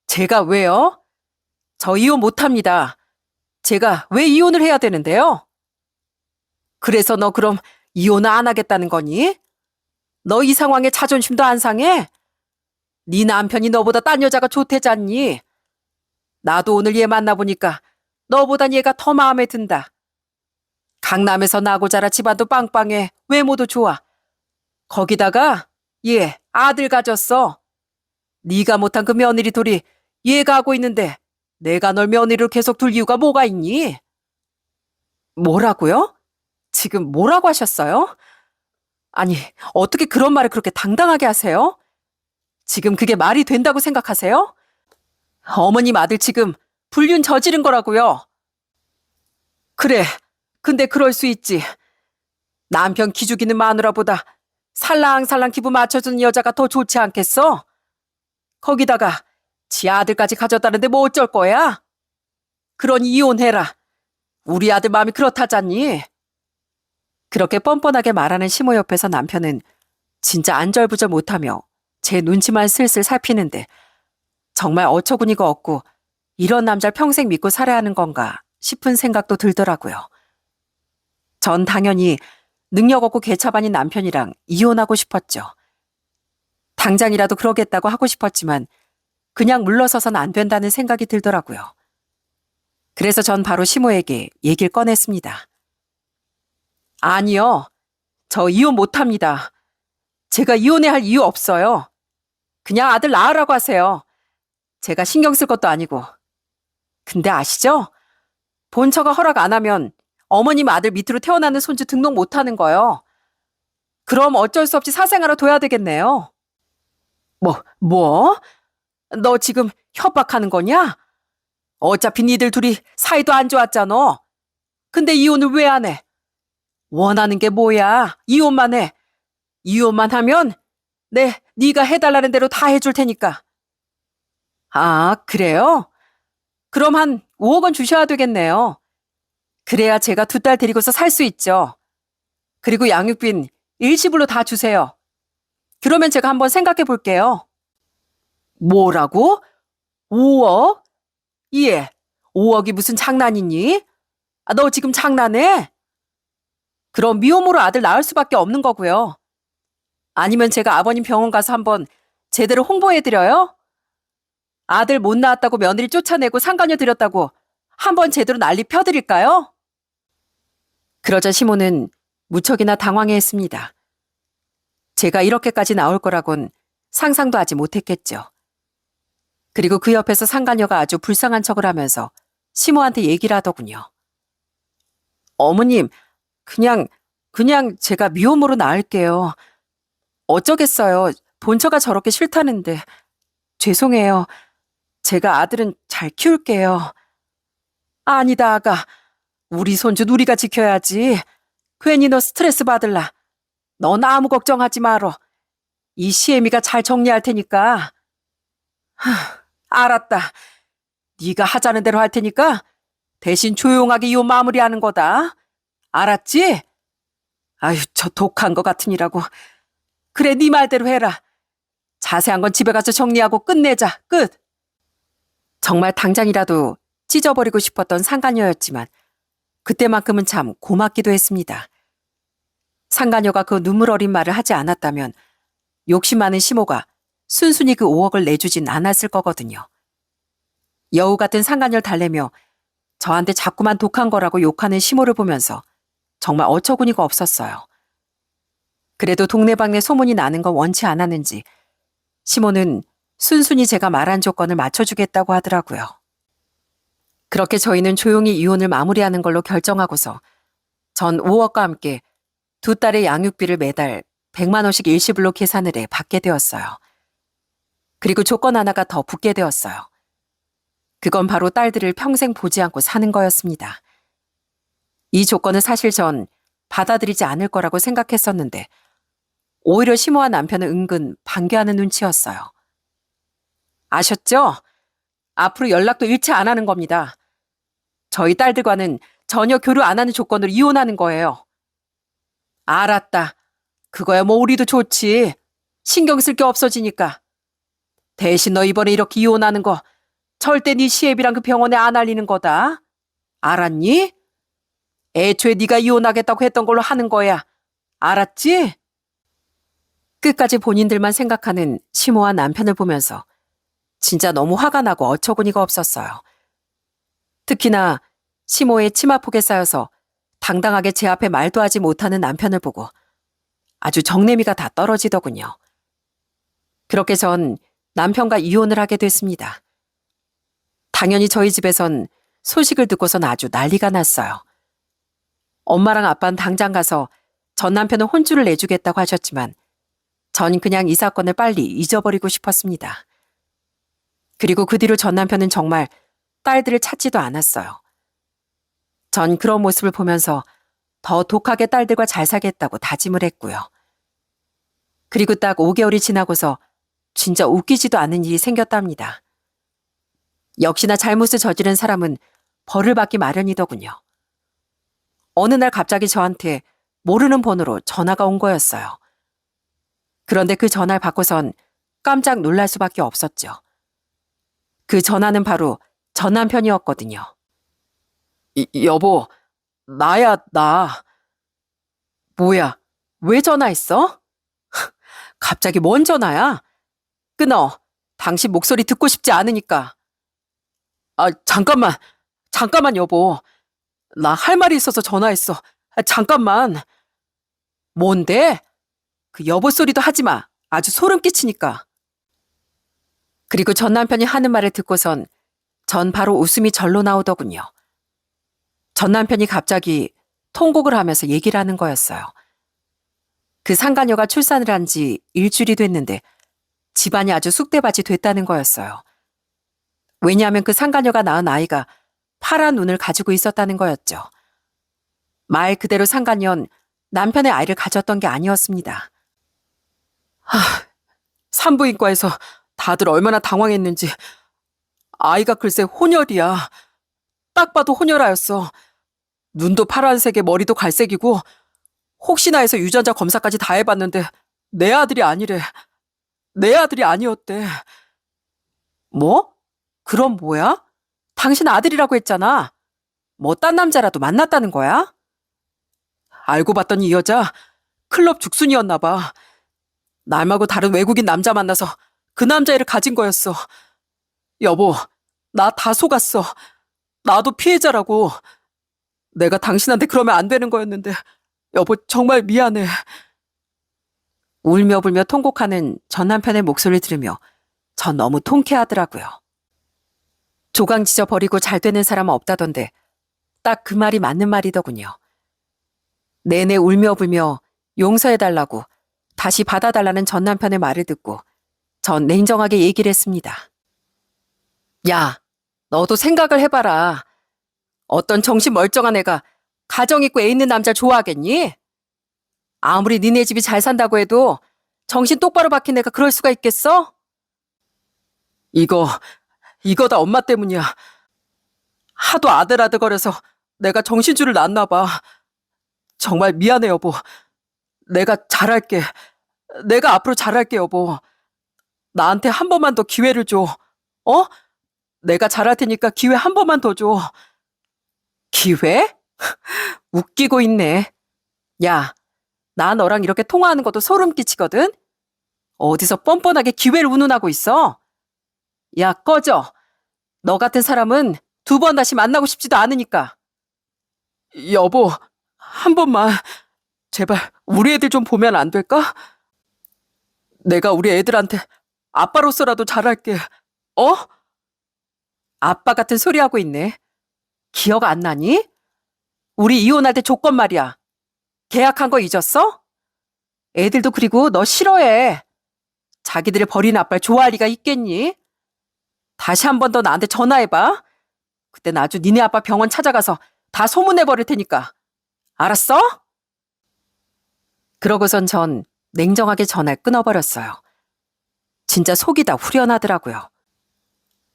Speaker 1: 제가 왜요? 저 이혼 못합니다. 제가 왜 이혼을 해야 되는데요? 그래서 너 그럼 이혼을 안 하겠다는 거니? 너 이 상황에 자존심도 안 상해? 네 남편이 너보다 딴 여자가 좋대잖니? 나도 오늘 얘 만나보니까 너보단 얘가 더 마음에 든다. 강남에서 나고 자라 집안도 빵빵해. 외모도 좋아. 거기다가 얘 아들 가졌어. 네가 못한 그 며느리 둘이 얘가 하고 있는데 내가 널 며느리로 계속 둘 이유가 뭐가 있니? 뭐라고요? 지금 뭐라고 하셨어요? 아니, 어떻게 그런 말을 그렇게 당당하게 하세요? 지금 그게 말이 된다고 생각하세요? 어머님 아들 지금 불륜 저지른 거라고요. 그래, 근데 그럴 수 있지. 남편 기죽이는 마누라보다 살랑살랑 기분 맞춰주는 여자가 더 좋지 않겠어? 거기다가 지 아들까지 가졌다는데 뭐 어쩔 거야? 그러니 이혼해라. 우리 아들 마음이 그렇다잖니. 그렇게 뻔뻔하게 말하는 시모 옆에서 남편은 진짜 안절부절 못하며 제 눈치만 슬슬 살피는데 정말 어처구니가 없고 이런 남자를 평생 믿고 살아야 하는 건가 싶은 생각도 들더라고요. 전 당연히 능력 없고 개차반인 남편이랑 이혼하고 싶었죠. 당장이라도 그러겠다고 하고 싶었지만 그냥 물러서선 안 된다는 생각이 들더라고요. 그래서 전 바로 시모에게 얘기를 꺼냈습니다. 아니요. 저 이혼 못합니다. 제가 이혼해야 할 이유 없어요. 그냥 아들 낳으라고 하세요. 제가 신경 쓸 것도 아니고. 근데 아시죠? 본처가 허락 안 하면 어머님 아들 밑으로 태어나는 손주 등록 못하는 거요. 그럼 어쩔 수 없이 사생활을 둬야 되겠네요. 뭐? 너 지금 협박하는 거냐? 어차피 니들 둘이 사이도 안 좋았잖아. 근데 이혼을 왜 안 해? 원하는 게 뭐야? 이혼만 해. 이혼만 하면 네가 해달라는 대로 다 해줄 테니까. 아, 그래요? 그럼 한 5억 원 주셔야 되겠네요. 그래야 제가 2딸 데리고서 살 수 있죠. 그리고 양육비는 일시불로 다 주세요. 그러면 제가 한번 생각해 볼게요. 뭐라고? 5억? 예, 5억이 무슨 장난이니? 너 지금 장난해? 그럼 미혼모로 아들 낳을 수밖에 없는 거고요. 아니면 제가 아버님 병원 가서 한번 제대로 홍보해드려요? 아들 못 낳았다고 며느리 쫓아내고 상간녀 들였다고 한번 제대로 난리 펴드릴까요? 그러자 시모는 무척이나 당황해했습니다. 제가 이렇게까지 나올 거라곤 상상도 하지 못했겠죠. 그리고 그 옆에서 상간녀가 아주 불쌍한 척을 하면서 시모한테 얘기를 하더군요. 어머님, 그냥 제가 미혼모로 낳을게요. 어쩌겠어요. 본처가 저렇게 싫다는데. 죄송해요. 제가 아들은 잘 키울게요. 아니다, 아가. 우리 손주 우리가 지켜야지. 괜히 너 스트레스 받을라. 넌 아무 걱정하지 말어. 이 시애미가 잘 정리할 테니까. 알았다. 네가 하자는 대로 할 테니까 대신 조용하게 이혼 마무리하는 거다. 알았지? 아유, 저 독한 거 같으니라고. 그래, 네 말대로 해라. 자세한 건 집에 가서 정리하고 끝내자. 끝. 정말 당장이라도 찢어버리고 싶었던 상간녀였지만 그때만큼은 참 고맙기도 했습니다. 상간녀가 그 눈물 어린 말을 하지 않았다면 욕심 많은 시모가 순순히 그 5억을 내주진 않았을 거거든요. 여우 같은 상간녀를 달래며 저한테 자꾸만 독한 거라고 욕하는 시모를 보면서 정말 어처구니가 없었어요. 그래도 동네방네 소문이 나는 건 원치 않았는지 시모는 순순히 제가 말한 조건을 맞춰주겠다고 하더라고요. 그렇게 저희는 조용히 이혼을 마무리하는 걸로 결정하고서 전 5억과 함께 2딸의 양육비를 매달 100만 원씩 일시불로 계산을 해 받게 되었어요. 그리고 조건 하나가 더 붙게 되었어요. 그건 바로 딸들을 평생 보지 않고 사는 거였습니다. 이 조건은 사실 전 받아들이지 않을 거라고 생각했었는데 오히려 시모와 남편은 은근 반겨하는 눈치였어요. 아셨죠? 앞으로 연락도 일체 안 하는 겁니다. 저희 딸들과는 전혀 교류 안 하는 조건으로 이혼하는 거예요. 알았다. 그거야 뭐 우리도 좋지. 신경 쓸 게 없어지니까. 대신 너 이번에 이렇게 이혼하는 거 절대 네 시애비랑 그 병원에 안 알리는 거다. 알았니? 애초에 네가 이혼하겠다고 했던 걸로 하는 거야. 알았지? 끝까지 본인들만 생각하는 시모와 남편을 보면서 진짜 너무 화가 나고 어처구니가 없었어요. 특히나 시모의 치마폭에 쌓여서 당당하게 제 앞에 말도 하지 못하는 남편을 보고 아주 정내미가 다 떨어지더군요. 그렇게 전 남편과 이혼을 하게 됐습니다. 당연히 저희 집에선 소식을 듣고선 아주 난리가 났어요. 엄마랑 아빠는 당장 가서 전 남편은 혼쭐을 내주겠다고 하셨지만 전 그냥 이 사건을 빨리 잊어버리고 싶었습니다. 그리고 그 뒤로 전 남편은 정말 딸들을 찾지도 않았어요. 전 그런 모습을 보면서 더 독하게 딸들과 잘 살겠다고 다짐을 했고요. 그리고 딱 5개월이 지나고서 진짜 웃기지도 않은 일이 생겼답니다. 역시나 잘못을 저지른 사람은 벌을 받기 마련이더군요. 어느 날 갑자기 저한테 모르는 번호로 전화가 온 거였어요. 그런데 그 전화를 받고선 깜짝 놀랄 수밖에 없었죠. 그 전화는 바로 전 남편이었거든요. 여보, 나야, 나. 뭐야, 왜 전화했어? 갑자기 뭔 전화야? 끊어. 당신 목소리 듣고 싶지 않으니까. 잠깐만, 여보. 나 할 말이 있어서 전화했어. 잠깐만. 뭔데? 그 여보 소리도 하지 마. 아주 소름 끼치니까. 그리고 전 남편이 하는 말을 듣고선 전 바로 웃음이 절로 나오더군요. 전 남편이 갑자기 통곡을 하면서 얘기를 하는 거였어요. 그 상간녀가 출산을 한 지 일주일이 됐는데 집안이 아주 쑥대밭이 됐다는 거였어요. 왜냐하면 그 상간녀가 낳은 아이가 파란 눈을 가지고 있었다는 거였죠. 말 그대로 상간녀는 남편의 아이를 가졌던 게 아니었습니다. 산부인과에서 다들 얼마나 당황했는지. 아이가 글쎄 혼혈이야. 딱 봐도 혼혈아였어. 눈도 파란색에 머리도 갈색이고 혹시나 해서 유전자 검사까지 다 해봤는데 내 아들이 아니래. 내 아들이 아니었대. 뭐? 그럼 뭐야? 당신 아들이라고 했잖아. 뭐 딴 남자라도 만났다는 거야? 알고 봤더니 이 여자 클럽 죽순이었나 봐. 남하고 다른 외국인 남자 만나서 그 남자애를 가진 거였어. 여보, 나 다 속았어. 나도 피해자라고. 내가 당신한테 그러면 안 되는 거였는데 여보 정말 미안해. 울며 불며 통곡하는 전 남편의 목소리를 들으며 전 너무 통쾌하더라고요. 조강 지져 버리고 잘 되는 사람은 없다던데 딱 그 말이 맞는 말이더군요. 내내 울며 불며 용서해달라고 다시 받아달라는 전 남편의 말을 듣고 전 냉정하게 얘기를 했습니다. 야, 너도 생각을 해봐라. 어떤 정신 멀쩡한 애가 가정 있고 애 있는 남자 좋아하겠니? 아무리 니네 집이 잘 산다고 해도 정신 똑바로 박힌 애가 그럴 수가 있겠어? 이거 다 엄마 때문이야. 하도 아들아들거려서 내가 정신줄을 놨나 봐. 정말 미안해 여보. 내가 잘할게. 내가 앞으로 잘할게 여보. 나한테 한 번만 더 기회를 줘. 어? 내가 잘할 테니까 기회 한 번만 더 줘. 기회? 웃기고 있네. 야, 나 너랑 이렇게 통화하는 것도 소름 끼치거든? 어디서 뻔뻔하게 기회를 운운하고 있어? 야, 꺼져. 너 같은 사람은 두 번 다시 만나고 싶지도 않으니까. 여보, 한 번만. 제발 우리 애들 좀 보면 안 될까? 내가 우리 애들한테 아빠로서라도 잘할게. 어? 아빠 같은 소리 하고 있네. 기억 안 나니? 우리 이혼할 때 조건 말이야. 계약한 거 잊었어? 애들도 그리고 너 싫어해. 자기들을 버린 아빠를 좋아할 리가 있겠니? 다시 한 번 더 나한테 전화해봐. 그땐 아주 니네 아빠 병원 찾아가서 다 소문내버릴 테니까. 알았어? 그러고선 전 냉정하게 전화를 끊어버렸어요. 진짜 속이 다 후련하더라고요.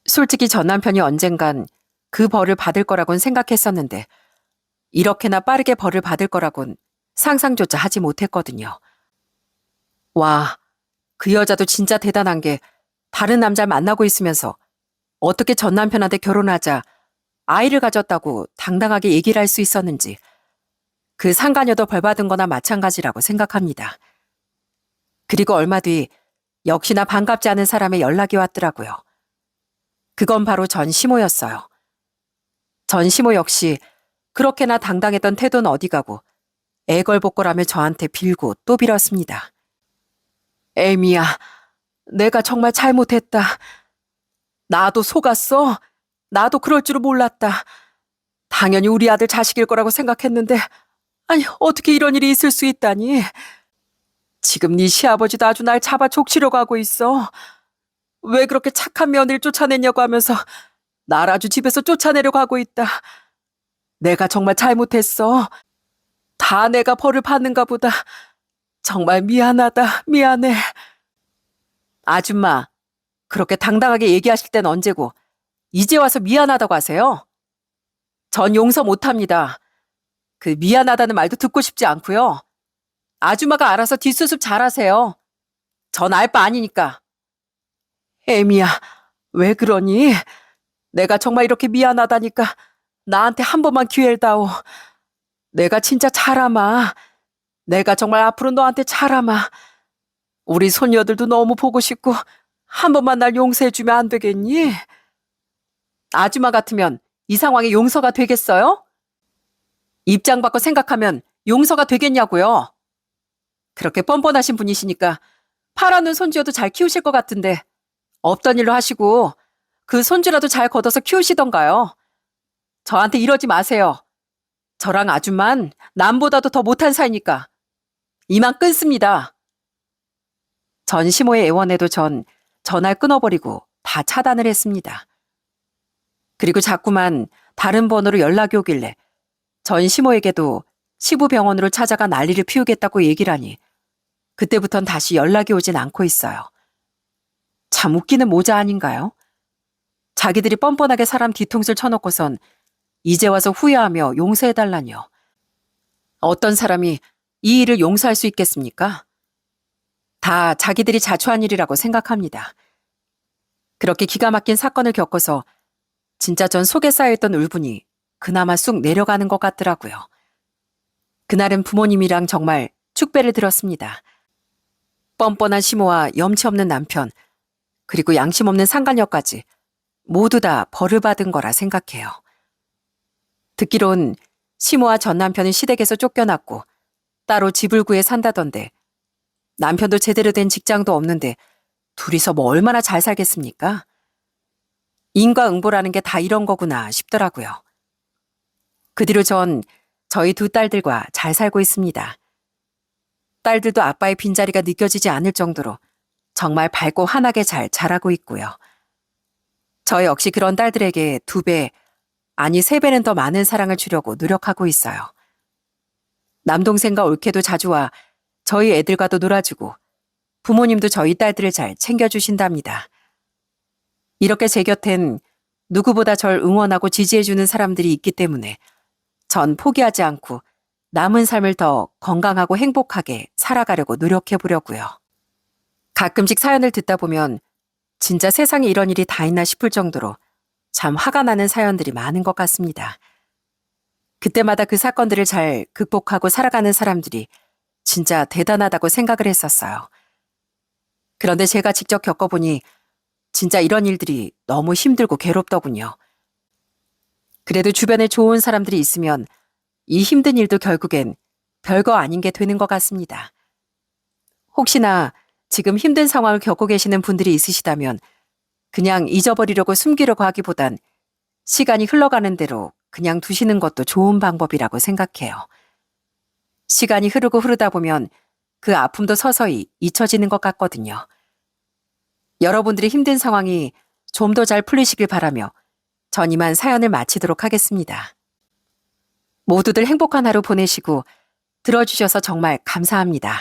Speaker 1: 솔직히 전 남편이 언젠간 그 벌을 받을 거라고는 생각했었는데 이렇게나 빠르게 벌을 받을 거라곤 상상조차 하지 못했거든요. 와, 그 여자도 진짜 대단한 게 다른 남자를 만나고 있으면서 어떻게 전 남편한테 결혼하자 아이를 가졌다고 당당하게 얘기를 할 수 있었는지 그 상간녀도 벌 받은 거나 마찬가지라고 생각합니다. 그리고 얼마 뒤 역시나 반갑지 않은 사람의 연락이 왔더라고요. 그건 바로 전 시모였어요. 전 시모 역시 그렇게나 당당했던 태도는 어디 가고 애걸복걸하며 저한테 빌고 또 빌었습니다. 애미야, 내가 정말 잘못했다. 나도 속았어. 나도 그럴 줄은 몰랐다. 당연히 우리 아들 자식일 거라고 생각했는데 아니 어떻게 이런 일이 있을 수 있다니. 지금 네 시아버지도 아주 날 잡아 족치려고 하고 있어. 왜 그렇게 착한 며느리를 쫓아냈냐고 하면서 날 아주 집에서 쫓아내려고 하고 있다. 내가 정말 잘못했어. 다 내가 벌을 받는가 보다. 정말 미안하다. 미안해. 아줌마, 그렇게 당당하게 얘기하실 땐 언제고 이제 와서 미안하다고 하세요? 전 용서 못합니다. 그 미안하다는 말도 듣고 싶지 않고요. 아줌마가 알아서 뒷수습 잘하세요. 전 알 바 아니니까. 에미야, 왜 그러니? 내가 정말 이렇게 미안하다니까 나한테 한 번만 기회를 다오. 내가 진짜 잘하마. 내가 정말 앞으로 너한테 잘하마. 우리 손녀들도 너무 보고 싶고 한 번만 날 용서해주면 안 되겠니? 아줌마 같으면 이 상황에 용서가 되겠어요? 입장 바꿔 생각하면 용서가 되겠냐고요? 그렇게 뻔뻔하신 분이시니까 파라는 손주여도 잘 키우실 것 같은데 없던 일로 하시고 그 손주라도 잘 걷어서 키우시던가요. 저한테 이러지 마세요. 저랑 아줌만 남보다도 더 못한 사이니까 이만 끊습니다. 전 시모의 애원에도 전 전화를 끊어버리고 다 차단을 했습니다. 그리고 자꾸만 다른 번호로 연락이 오길래 전 시모에게도 시부병원으로 찾아가 난리를 피우겠다고 얘기를 하니 그때부턴 다시 연락이 오진 않고 있어요. 참 웃기는 모자 아닌가요? 자기들이 뻔뻔하게 사람 뒤통수를 쳐놓고선 이제 와서 후회하며 용서해달라니요. 어떤 사람이 이 일을 용서할 수 있겠습니까? 다 자기들이 자초한 일이라고 생각합니다. 그렇게 기가 막힌 사건을 겪어서 진짜 전 속에 쌓여있던 울분이 그나마 쑥 내려가는 것 같더라고요. 그날은 부모님이랑 정말 축배를 들었습니다. 뻔뻔한 시모와 염치 없는 남편, 그리고 양심 없는 상간녀까지 모두 다 벌을 받은 거라 생각해요. 듣기론 시모와 전 남편은 시댁에서 쫓겨났고 따로 집을 구해 산다던데 남편도 제대로 된 직장도 없는데 둘이서 뭐 얼마나 잘 살겠습니까? 인과응보라는 게 다 이런 거구나 싶더라고요. 그 뒤로 전 저희 두 딸들과 잘 살고 있습니다. 딸들도 아빠의 빈자리가 느껴지지 않을 정도로 정말 밝고 환하게 잘 자라고 있고요. 저 역시 그런 딸들에게 2배, 아니 3배는 더 많은 사랑을 주려고 노력하고 있어요. 남동생과 올케도 자주 와 저희 애들과도 놀아주고 부모님도 저희 딸들을 잘 챙겨주신답니다. 이렇게 제 곁엔 누구보다 절 응원하고 지지해주는 사람들이 있기 때문에 전 포기하지 않고 남은 삶을 더 건강하고 행복하게 살아가려고 노력해보려고요. 가끔씩 사연을 듣다 보면 진짜 세상에 이런 일이 다 있나 싶을 정도로 참 화가 나는 사연들이 많은 것 같습니다. 그때마다 그 사건들을 잘 극복하고 살아가는 사람들이 진짜 대단하다고 생각을 했었어요. 그런데 제가 직접 겪어보니 진짜 이런 일들이 너무 힘들고 괴롭더군요. 그래도 주변에 좋은 사람들이 있으면 이 힘든 일도 결국엔 별거 아닌 게 되는 것 같습니다. 혹시나 지금 힘든 상황을 겪고 계시는 분들이 있으시다면 그냥 잊어버리려고 숨기려고 하기보단 시간이 흘러가는 대로 그냥 두시는 것도 좋은 방법이라고 생각해요. 시간이 흐르다 보면 그 아픔도 서서히 잊혀지는 것 같거든요. 여러분들의 힘든 상황이 좀 더 잘 풀리시길 바라며 전 이만 사연을 마치도록 하겠습니다. 모두들 행복한 하루 보내시고 들어주셔서 정말 감사합니다.